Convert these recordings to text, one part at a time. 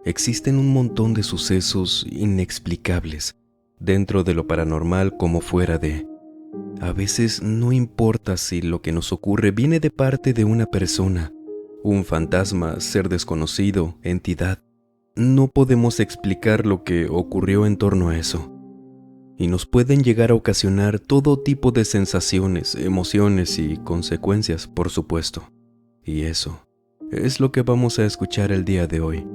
Existen un montón de sucesos inexplicables, dentro de lo paranormal como fuera de. A veces no importa si lo que nos ocurre viene de parte de una persona, un fantasma, ser desconocido, entidad. No podemos explicar lo que ocurrió en torno a eso. Y nos pueden llegar a ocasionar todo tipo de sensaciones, emociones y consecuencias, por supuesto. Y eso es lo que vamos a escuchar el día de hoy.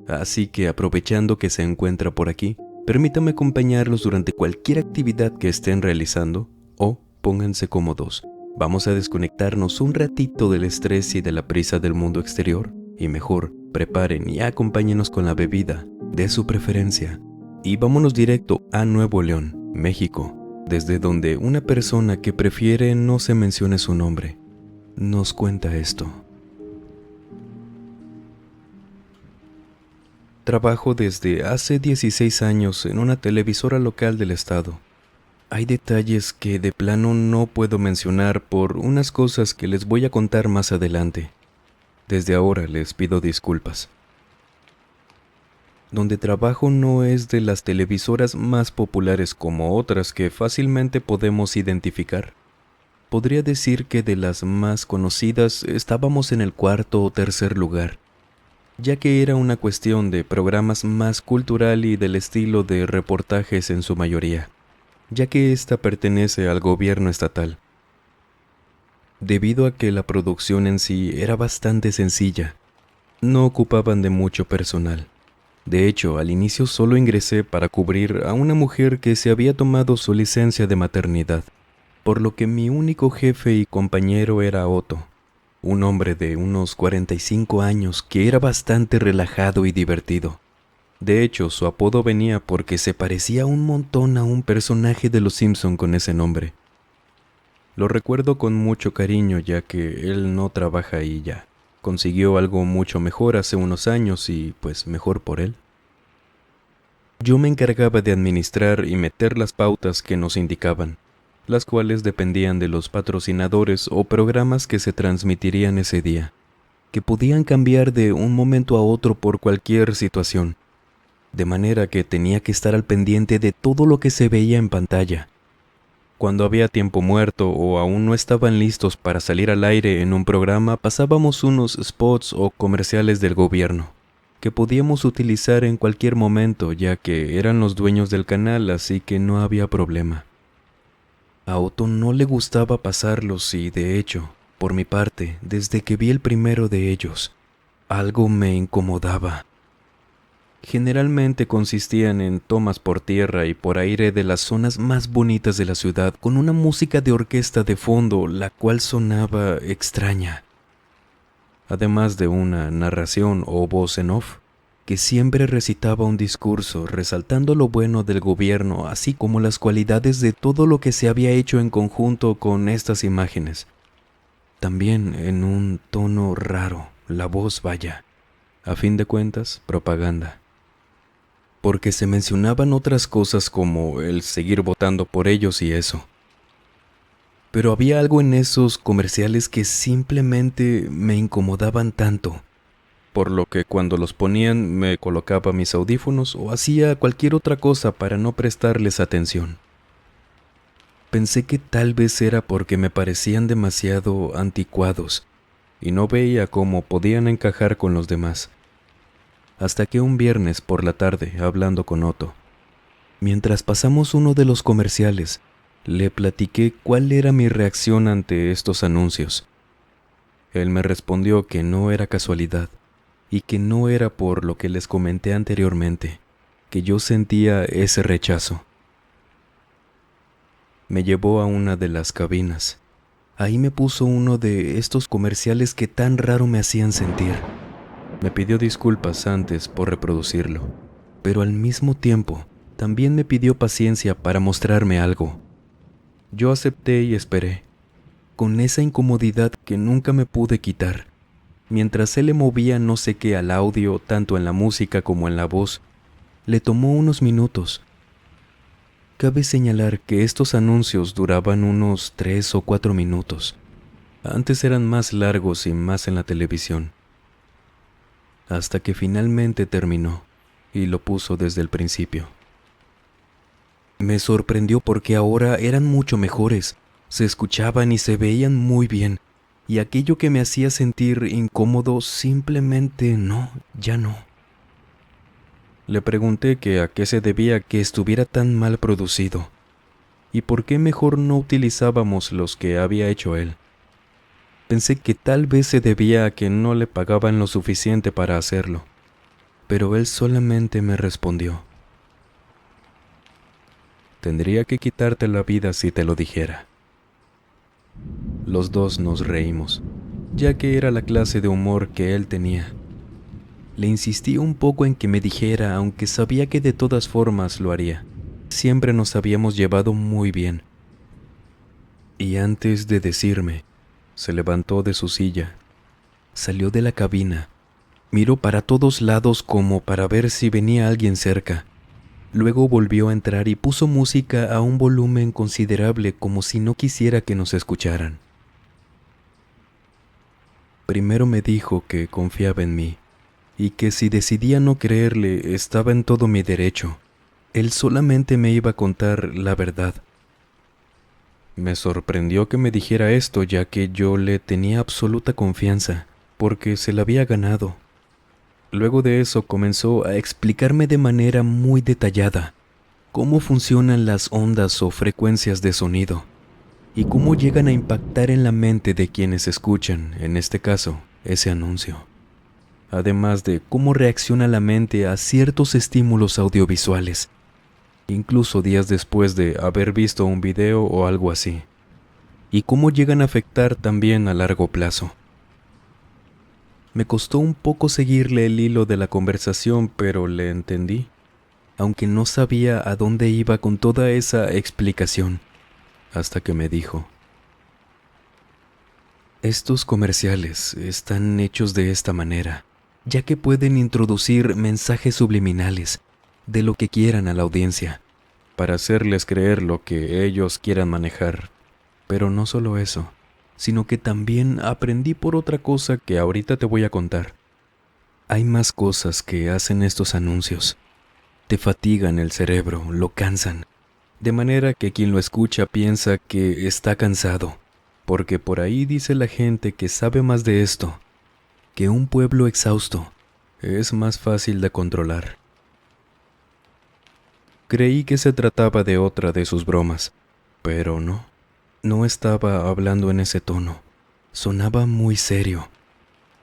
Así que aprovechando que se encuentra por aquí, permítame acompañarlos durante cualquier actividad que estén realizando o pónganse cómodos. Vamos a desconectarnos un ratito del estrés y de la prisa del mundo exterior y mejor preparen y acompáñenos con la bebida de su preferencia. Y vámonos directo a Nuevo León, México, desde donde una persona que prefiere no se mencione su nombre nos cuenta esto. Trabajo desde hace 16 años en una televisora local del estado. Hay detalles que de plano no puedo mencionar por unas cosas que les voy a contar más adelante. Desde ahora les pido disculpas. Donde trabajo no es de las televisoras más populares como otras que fácilmente podemos identificar. Podría decir que de las más conocidas estábamos en el cuarto o tercer lugar, ya que era una cuestión de programas más cultural y del estilo de reportajes en su mayoría, ya que ésta pertenece al gobierno estatal. Debido a que la producción en sí era bastante sencilla, no ocupaban de mucho personal. De hecho, al inicio solo ingresé para cubrir a una mujer que se había tomado su licencia de maternidad, por lo que mi único jefe y compañero era Otto, un hombre de unos 45 años que era bastante relajado y divertido. De hecho, su apodo venía porque se parecía un montón a un personaje de Los Simpson con ese nombre. Lo recuerdo con mucho cariño ya que él no trabaja ahí ya. Consiguió algo mucho mejor hace unos años y pues mejor por él. Yo me encargaba de administrar y meter las pautas que nos indicaban, las cuales dependían de los patrocinadores o programas que se transmitirían ese día, que podían cambiar de un momento a otro por cualquier situación, de manera que tenía que estar al pendiente de todo lo que se veía en pantalla. Cuando había tiempo muerto o aún no estaban listos para salir al aire en un programa, pasábamos unos spots o comerciales del gobierno, que podíamos utilizar en cualquier momento ya que eran los dueños del canal, así que no había problema. A Otto no le gustaba pasarlos y, de hecho, por mi parte, desde que vi el primero de ellos, algo me incomodaba. Generalmente consistían en tomas por tierra y por aire de las zonas más bonitas de la ciudad con una música de orquesta de fondo, la cual sonaba extraña. Además de una narración o voz en off, que siempre recitaba un discurso resaltando lo bueno del gobierno, así como las cualidades de todo lo que se había hecho en conjunto con estas imágenes. También en un tono raro, la voz vaya. A fin de cuentas, propaganda. Porque se mencionaban otras cosas como el seguir votando por ellos y eso. Pero había algo en esos comerciales que simplemente me incomodaban tanto, por lo que cuando los ponían me colocaba mis audífonos o hacía cualquier otra cosa para no prestarles atención. Pensé que tal vez era porque me parecían demasiado anticuados y no veía cómo podían encajar con los demás. Hasta que un viernes por la tarde, hablando con Otto, mientras pasamos uno de los comerciales, le platiqué cuál era mi reacción ante estos anuncios. Él me respondió que no era casualidad y que no era por lo que les comenté anteriormente, que yo sentía ese rechazo. Me llevó a una de las cabinas. Ahí me puso uno de estos comerciales que tan raro me hacían sentir. Me pidió disculpas antes por reproducirlo, pero al mismo tiempo también me pidió paciencia para mostrarme algo. Yo acepté y esperé, con esa incomodidad que nunca me pude quitar, mientras él le movía no sé qué al audio, tanto en la música como en la voz. Le tomó unos minutos. Cabe señalar que estos anuncios duraban unos 3 o 4 minutos. Antes eran más largos y más en la televisión. hasta que finalmente terminó y lo puso desde el principio. Me sorprendió porque ahora eran mucho mejores, se escuchaban y se veían muy bien, y aquello que me hacía sentir incómodo simplemente ya no. Le pregunté que a qué se debía que estuviera tan mal producido, y por qué mejor no utilizábamos los que había hecho él. Pensé que tal vez se debía a que no le pagaban lo suficiente para hacerlo, pero él solamente me respondió: tendría que quitarte la vida si te lo dijera. Los dos nos reímos, ya que era la clase de humor que él tenía. Le insistí un poco en que me dijera, aunque sabía que de todas formas lo haría. Siempre nos habíamos llevado muy bien. Y antes de decirme, se levantó de su silla, salió de la cabina, miró para todos lados como para ver si venía alguien cerca. Luego volvió a entrar y puso música a un volumen considerable como si no quisiera que nos escucharan. Primero me dijo que confiaba en mí y que si decidía no creerle estaba en todo mi derecho. Él solamente me iba a contar la verdad. Me sorprendió que me dijera esto, ya que yo le tenía absoluta confianza, porque se la había ganado. Luego de eso comenzó a explicarme de manera muy detallada cómo funcionan las ondas o frecuencias de sonido y cómo llegan a impactar en la mente de quienes escuchan, en este caso, ese anuncio. Además de cómo reacciona la mente a ciertos estímulos audiovisuales, incluso días después de haber visto un video o algo así, y cómo llegan a afectar también a largo plazo. Me costó un poco seguirle el hilo de la conversación, pero le entendí, aunque no sabía a dónde iba con toda esa explicación, hasta que me dijo: estos comerciales están hechos de esta manera, ya que pueden introducir mensajes subliminales de lo que quieran a la audiencia, para hacerles creer lo que ellos quieran manejar. Pero no solo eso, sino que también aprendí por otra cosa que ahorita te voy a contar. Hay más cosas que hacen estos anuncios. Te fatigan el cerebro, lo cansan, de manera que quien lo escucha piensa que está cansado, porque por ahí dice la gente que sabe más de esto, que un pueblo exhausto es más fácil de controlar. Creí que se trataba de otra de sus bromas, pero no estaba hablando en ese tono. Sonaba muy serio.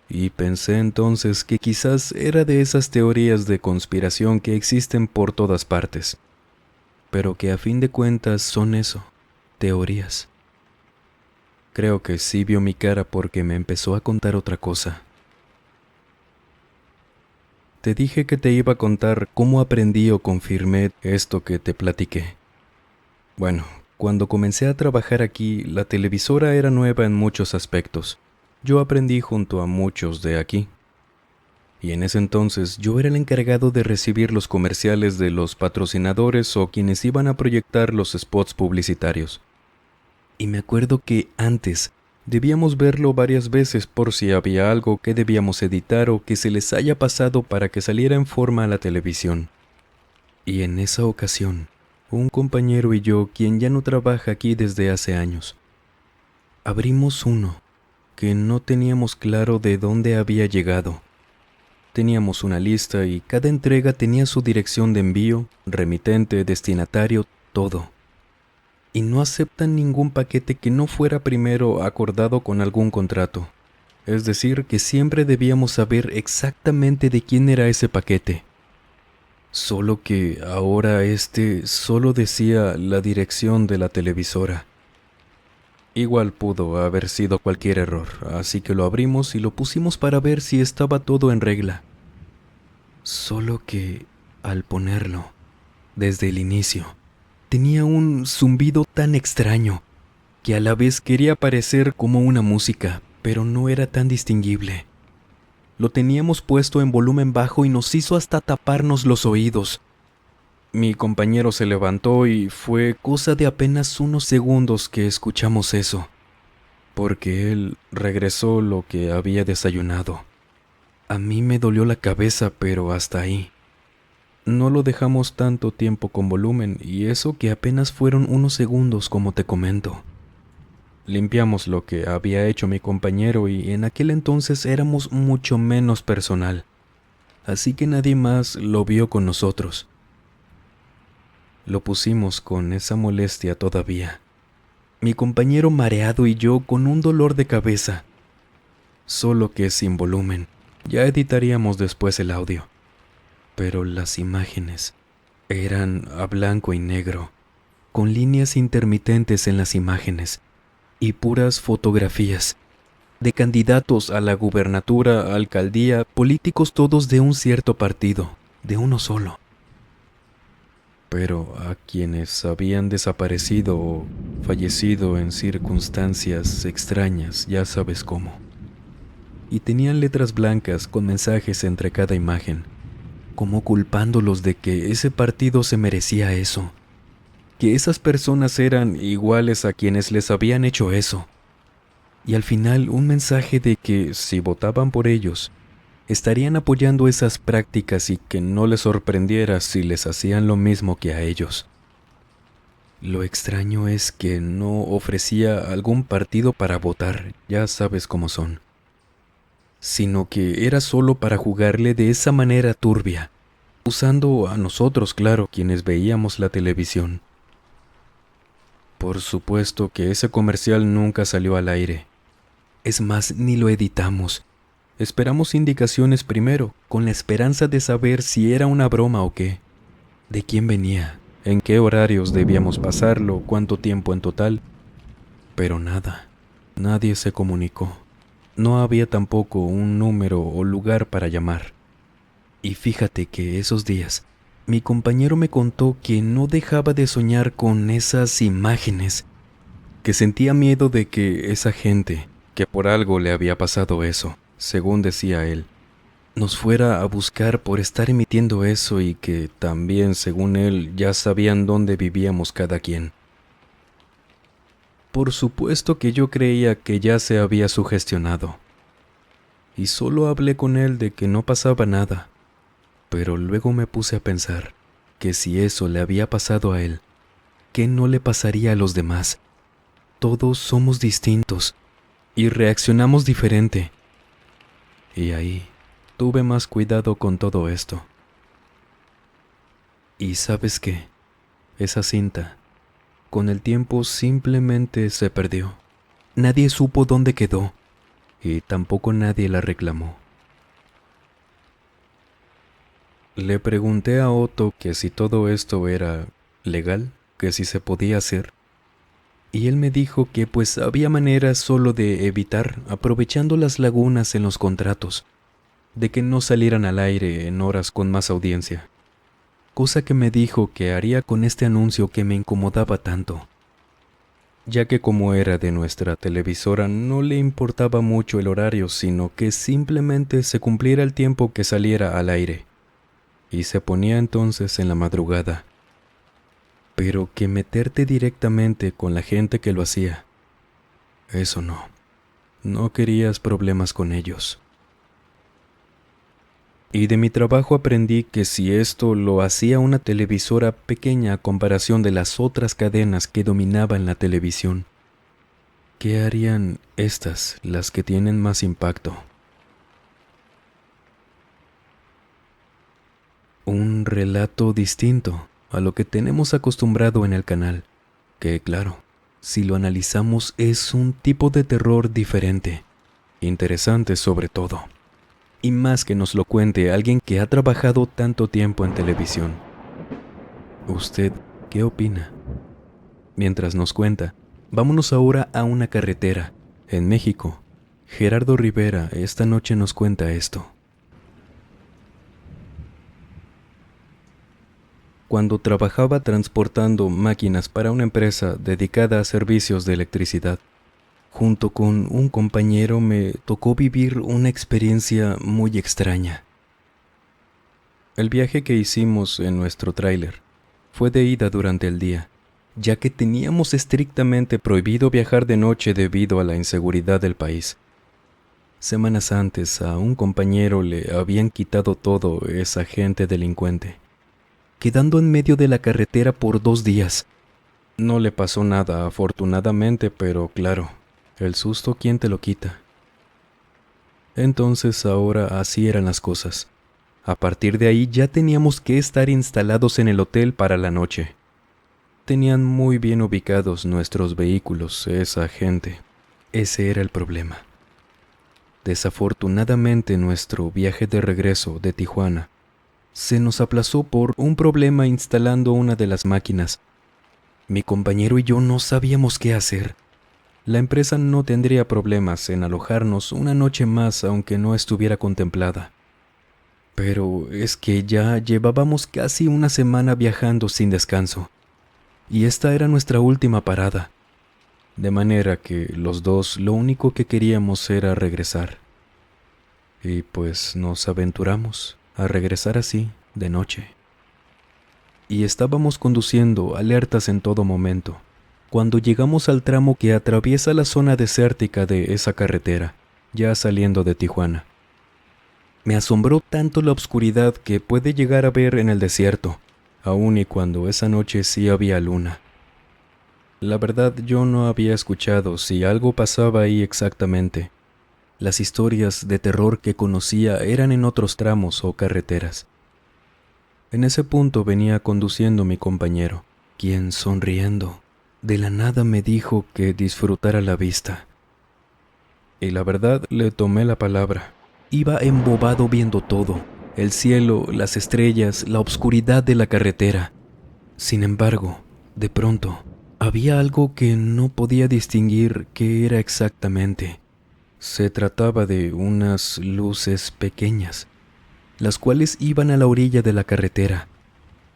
Y pensé entonces que quizás era de esas teorías de conspiración que existen por todas partes, pero que a fin de cuentas son eso, teorías. Creo que sí vio mi cara porque me empezó a contar otra cosa. Te dije que te iba a contar cómo aprendí o confirmé esto que te platiqué. Bueno, cuando comencé a trabajar aquí, la televisora era nueva en muchos aspectos. Yo aprendí junto a muchos de aquí. Y en ese entonces yo era el encargado de recibir los comerciales de los patrocinadores o quienes iban a proyectar los spots publicitarios. Y me acuerdo que antes debíamos verlo varias veces por si había algo que debíamos editar o que se les haya pasado para que saliera en forma a la televisión. Y en esa ocasión, un compañero y yo, quien ya no trabaja aquí desde hace años, abrimos uno que no teníamos claro de dónde había llegado. Teníamos una lista y cada entrega tenía su dirección de envío, remitente, destinatario, todo. Y no aceptan ningún paquete que no fuera primero acordado con algún contrato. Es decir, que siempre debíamos saber exactamente de quién era ese paquete. Solo que ahora solo decía la dirección de la televisora. Igual pudo haber sido cualquier error, así que lo abrimos y lo pusimos para ver si estaba todo en regla. Solo que, al ponerlo, desde el inicio, tenía un zumbido tan extraño que a la vez quería parecer como una música, pero no era tan distinguible. Lo teníamos puesto en volumen bajo y nos hizo hasta taparnos los oídos. Mi compañero se levantó y fue cosa de apenas unos segundos que escuchamos eso, porque él regresó lo que había desayunado. A mí me dolió la cabeza, pero hasta ahí. No lo dejamos tanto tiempo con volumen, y eso que apenas fueron unos segundos, como te comento. Limpiamos lo que había hecho mi compañero y en aquel entonces éramos mucho menos personal, así que nadie más lo vio con nosotros. Lo pusimos con esa molestia todavía. Mi compañero mareado y yo con un dolor de cabeza, solo que sin volumen. Ya editaríamos después el audio. Pero las imágenes eran a blanco y negro, con líneas intermitentes en las imágenes y puras fotografías de candidatos a la gubernatura, alcaldía, políticos todos de un cierto partido, de uno solo. Pero a quienes habían desaparecido o fallecido en circunstancias extrañas, ya sabes cómo. Y tenían letras blancas con mensajes entre cada imagen, como culpándolos de que ese partido se merecía eso, que esas personas eran iguales a quienes les habían hecho eso. Y al final un mensaje de que si votaban por ellos, estarían apoyando esas prácticas y que no les sorprendiera si les hacían lo mismo que a ellos. Lo extraño es que no ofrecía algún partido para votar, ya sabes cómo son, sino que era solo para jugarle de esa manera turbia, usando a nosotros, claro, quienes veíamos la televisión. Por supuesto que ese comercial nunca salió al aire. Es más, ni lo editamos. Esperamos indicaciones primero, con la esperanza de saber si era una broma o qué, de quién venía, en qué horarios debíamos pasarlo, cuánto tiempo en total. Pero nada, nadie se comunicó. No había tampoco un número o lugar para llamar. Y fíjate que esos días, mi compañero me contó que no dejaba de soñar con esas imágenes, que sentía miedo de que esa gente, que por algo le había pasado eso, según decía él, nos fuera a buscar por estar emitiendo eso y que también, según él, ya sabían dónde vivíamos cada quien. Por supuesto que yo creía que ya se había sugestionado, y solo hablé con él de que no pasaba nada, pero luego me puse a pensar que si eso le había pasado a él, ¿qué no le pasaría a los demás? Todos somos distintos y reaccionamos diferente. Y ahí tuve más cuidado con todo esto. ¿Y sabes qué? Esa cinta, con el tiempo simplemente se perdió. Nadie supo dónde quedó y tampoco nadie la reclamó. Le pregunté a Otto que si todo esto era legal, que si se podía hacer. Y él me dijo que pues había maneras solo de evitar, aprovechando las lagunas en los contratos, de que no salieran al aire en horas con más audiencia. Cosa que me dijo que haría con este anuncio que me incomodaba tanto, ya que como era de nuestra televisora no le importaba mucho el horario, sino que simplemente se cumpliera el tiempo que saliera al aire, y se ponía entonces en la madrugada. Pero que meterte directamente con la gente que lo hacía, eso no. No querías problemas con ellos. Y de mi trabajo aprendí que si esto lo hacía una televisora pequeña a comparación de las otras cadenas que dominaban la televisión, ¿qué harían estas, las que tienen más impacto? Un relato distinto a lo que tenemos acostumbrado en el canal, que claro, si lo analizamos es un tipo de terror diferente, interesante sobre todo. Y más que nos lo cuente alguien que ha trabajado tanto tiempo en televisión. ¿Usted qué opina? Mientras nos cuenta, vámonos ahora a una carretera, en México. Gerardo Rivera esta noche nos cuenta esto. Cuando trabajaba transportando máquinas para una empresa dedicada a servicios de electricidad, junto con un compañero me tocó vivir una experiencia muy extraña. El viaje que hicimos en nuestro tráiler fue de ida durante el día, ya que teníamos estrictamente prohibido viajar de noche debido a la inseguridad del país. Semanas antes a un compañero le habían quitado todo esa gente delincuente, quedando en medio de la carretera por 2 días. No le pasó nada, afortunadamente, pero claro, el susto, ¿quién te lo quita? Entonces ahora así eran las cosas. A partir de ahí ya teníamos que estar instalados en el hotel para la noche. Tenían muy bien ubicados nuestros vehículos, esa gente. Ese era el problema. Desafortunadamente nuestro viaje de regreso de Tijuana se nos aplazó por un problema instalando una de las máquinas. Mi compañero y yo no sabíamos qué hacer. La empresa no tendría problemas en alojarnos una noche más aunque no estuviera contemplada. Pero es que ya llevábamos casi una semana viajando sin descanso, y esta era nuestra última parada, de manera que los dos lo único que queríamos era regresar. Y pues nos aventuramos a regresar así, de noche. Y estábamos conduciendo alertas en todo momento, cuando llegamos al tramo que atraviesa la zona desértica de esa carretera, ya saliendo de Tijuana. Me asombró tanto la oscuridad que puede llegar a ver en el desierto, aun y cuando esa noche sí había luna. La verdad, yo no había escuchado si algo pasaba ahí exactamente. Las historias de terror que conocía eran en otros tramos o carreteras. En ese punto venía conduciendo mi compañero, quien, sonriendo, de la nada me dijo que disfrutara la vista. Y la verdad, le tomé la palabra. Iba embobado viendo todo, el cielo, las estrellas, la oscuridad de la carretera. Sin embargo, de pronto, había algo que no podía distinguir qué era exactamente. Se trataba de unas luces pequeñas, las cuales iban a la orilla de la carretera,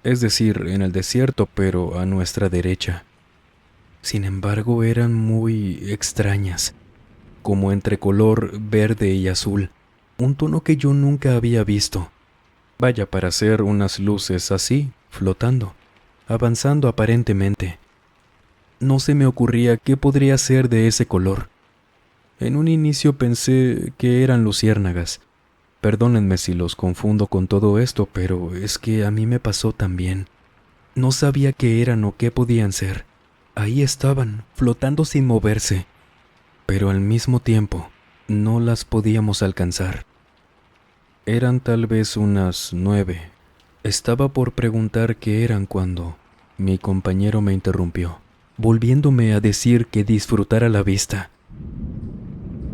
es decir, en el desierto, pero a nuestra derecha. Sin embargo, eran muy extrañas, como entre color verde y azul, un tono que yo nunca había visto. Vaya, para hacer unas luces así, flotando, avanzando aparentemente. No se me ocurría qué podría ser de ese color. En un inicio pensé que eran luciérnagas. Perdónenme si los confundo con todo esto, pero es que a mí me pasó también. No sabía qué eran o qué podían ser. Ahí estaban, flotando sin moverse, pero al mismo tiempo no las podíamos alcanzar. Eran tal vez unas 9. Estaba por preguntar qué eran cuando mi compañero me interrumpió, volviéndome a decir que disfrutara la vista.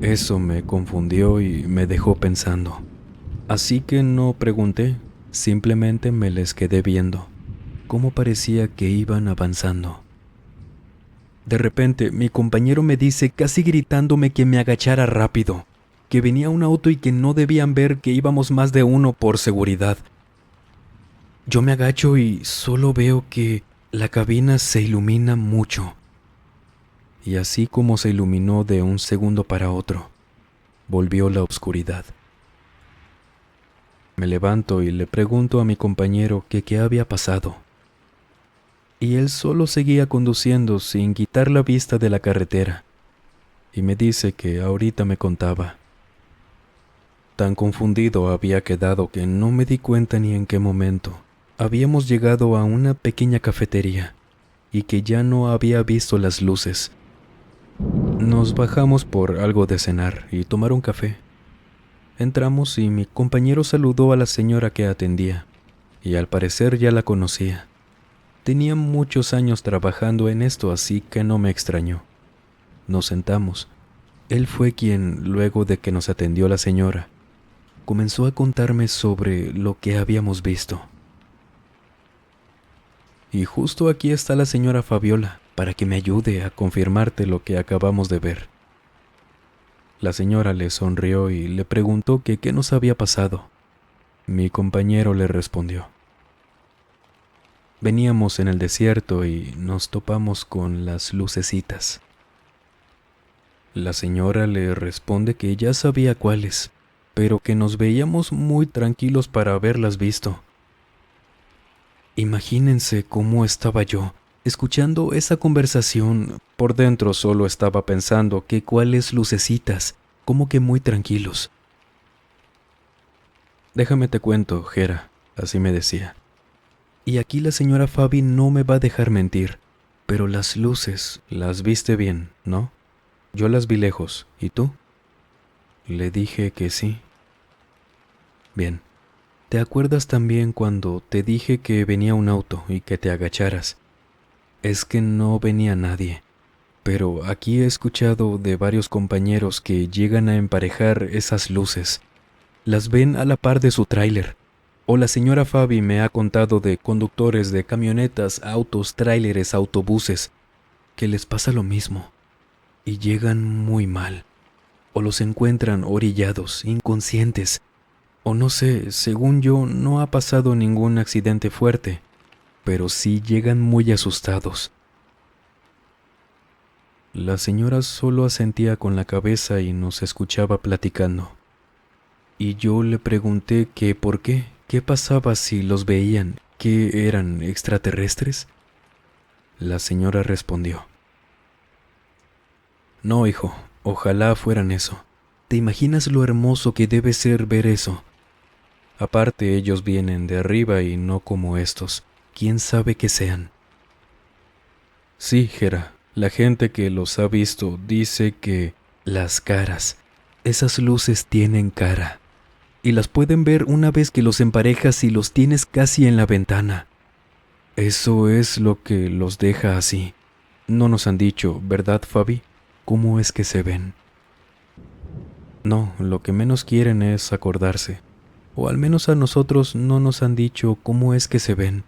Eso me confundió y me dejó pensando. Así que no pregunté, simplemente me les quedé viendo, cómo parecía que iban avanzando. De repente, mi compañero me dice, casi gritándome, que me agachara rápido, que venía un auto y que no debían ver que íbamos más de uno por seguridad. Yo me agacho y solo veo que la cabina se ilumina mucho. Y así como se iluminó de un segundo para otro, volvió la oscuridad. Me levanto y le pregunto a mi compañero que qué había pasado. Y él solo seguía conduciendo sin quitar la vista de la carretera, y me dice que ahorita me contaba. Tan confundido había quedado que no me di cuenta ni en qué momento. Habíamos llegado a una pequeña cafetería, y que ya no había visto las luces. Nos bajamos por algo de cenar y tomar un café. Entramos y mi compañero saludó a la señora que atendía, y al parecer ya la conocía. Tenía muchos años trabajando en esto, así que no me extrañó. Nos sentamos. Él fue quien, luego de que nos atendió la señora, comenzó a contarme sobre lo que habíamos visto. Y justo aquí está la señora Fabiola, para que me ayude a confirmarte lo que acabamos de ver. La señora le sonrió y le preguntó que qué nos había pasado. Mi compañero le respondió. Veníamos en el desierto y nos topamos con las lucecitas. La señora le responde que ya sabía cuáles, pero que nos veíamos muy tranquilos para haberlas visto. Imagínense cómo estaba yo, escuchando esa conversación. Por dentro solo estaba pensando que cuáles lucecitas, como que muy tranquilos. Déjame te cuento, Jera, así me decía. Y aquí la señora Fabi no me va a dejar mentir, pero las luces las viste bien, ¿no? Yo las vi lejos, ¿y tú? Le dije que sí. Bien. ¿Te acuerdas también cuando te dije que venía un auto y que te agacharas? Es que no venía nadie, pero aquí he escuchado de varios compañeros que llegan a emparejar esas luces. Las ven a la par de su tráiler. O la señora Fabi me ha contado de conductores de camionetas, autos, tráileres, autobuses, que les pasa lo mismo y llegan muy mal. O los encuentran orillados, inconscientes. O no sé, según yo, no ha pasado ningún accidente fuerte, pero sí llegan muy asustados. La señora solo asentía con la cabeza y nos escuchaba platicando. Y yo le pregunté que por qué pasaba si los veían, que eran extraterrestres. La señora respondió: No, hijo, ojalá fueran eso. ¿Te imaginas lo hermoso que debe ser ver eso? Aparte, ellos vienen de arriba y no como estos. ¿Quién sabe qué sean? Sí, Jera, la gente que los ha visto dice que las caras, esas luces tienen cara. Y las pueden ver una vez que los emparejas y los tienes casi en la ventana. Eso es lo que los deja así. No nos han dicho, ¿verdad, Fabi? ¿Cómo es que se ven? No, lo que menos quieren es acordarse. O al menos a nosotros no nos han dicho cómo es que se ven.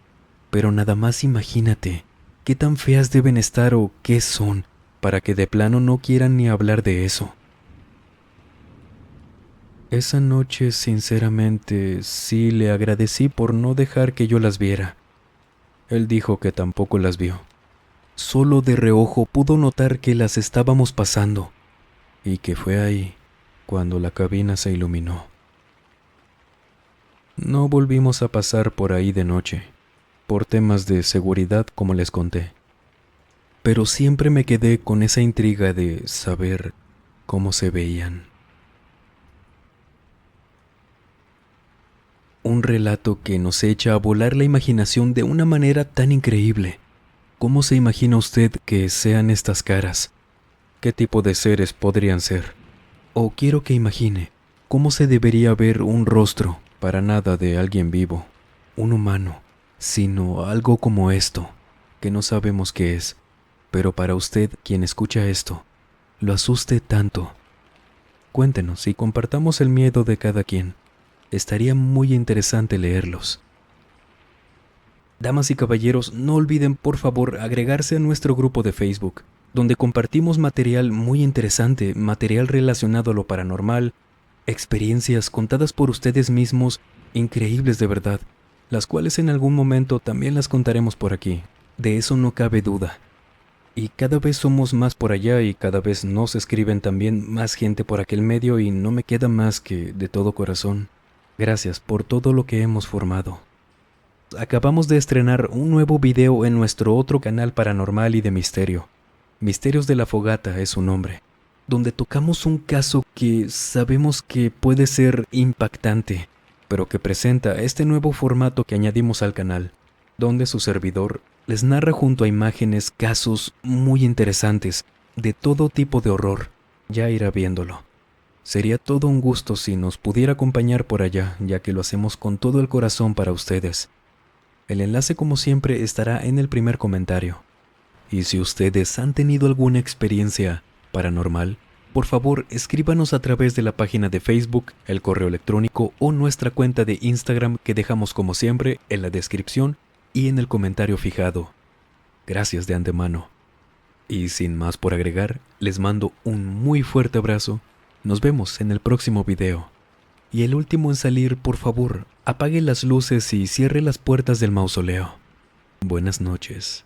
Pero nada más imagínate, qué tan feas deben estar o qué son, para que de plano no quieran ni hablar de eso. Esa noche, sinceramente, sí le agradecí por no dejar que yo las viera. Él dijo que tampoco las vio. Solo de reojo pudo notar que las estábamos pasando, y que fue ahí cuando la cabina se iluminó. No volvimos a pasar por ahí de noche, por temas de seguridad como les conté. Pero siempre me quedé con esa intriga de saber cómo se veían. Un relato que nos echa a volar la imaginación de una manera tan increíble. ¿Cómo se imagina usted que sean estas caras? ¿Qué tipo de seres podrían ser? O quiero que imagine cómo se debería ver un rostro, para nada de alguien vivo, un humano, sino algo como esto, que no sabemos qué es, pero para usted, quien escucha esto, lo asuste tanto. Cuéntenos y compartamos el miedo de cada quien. Estaría muy interesante leerlos. Damas y caballeros, no olviden por favor agregarse a nuestro grupo de Facebook, donde compartimos material muy interesante, material relacionado a lo paranormal, experiencias contadas por ustedes mismos, increíbles de verdad, las cuales en algún momento también las contaremos por aquí, de eso no cabe duda. Y cada vez somos más por allá y cada vez nos escriben también más gente por aquel medio y no me queda más que, de todo corazón, gracias por todo lo que hemos formado. Acabamos de estrenar un nuevo video en nuestro otro canal paranormal y de misterio. Misterios de la Fogata es su nombre, donde tocamos un caso que sabemos que puede ser impactante, pero que presenta este nuevo formato que añadimos al canal, donde su servidor les narra junto a imágenes casos muy interesantes de todo tipo de horror. Ya irá viéndolo. Sería todo un gusto si nos pudiera acompañar por allá, ya que lo hacemos con todo el corazón para ustedes. El enlace, como siempre, estará en el primer comentario. Y si ustedes han tenido alguna experiencia paranormal, por favor escríbanos a través de la página de Facebook, el correo electrónico o nuestra cuenta de Instagram que dejamos como siempre en la descripción y en el comentario fijado. Gracias de antemano. Y sin más por agregar, les mando un muy fuerte abrazo. Nos vemos en el próximo video. Y el último en salir, por favor, apague las luces y cierre las puertas del mausoleo. Buenas noches.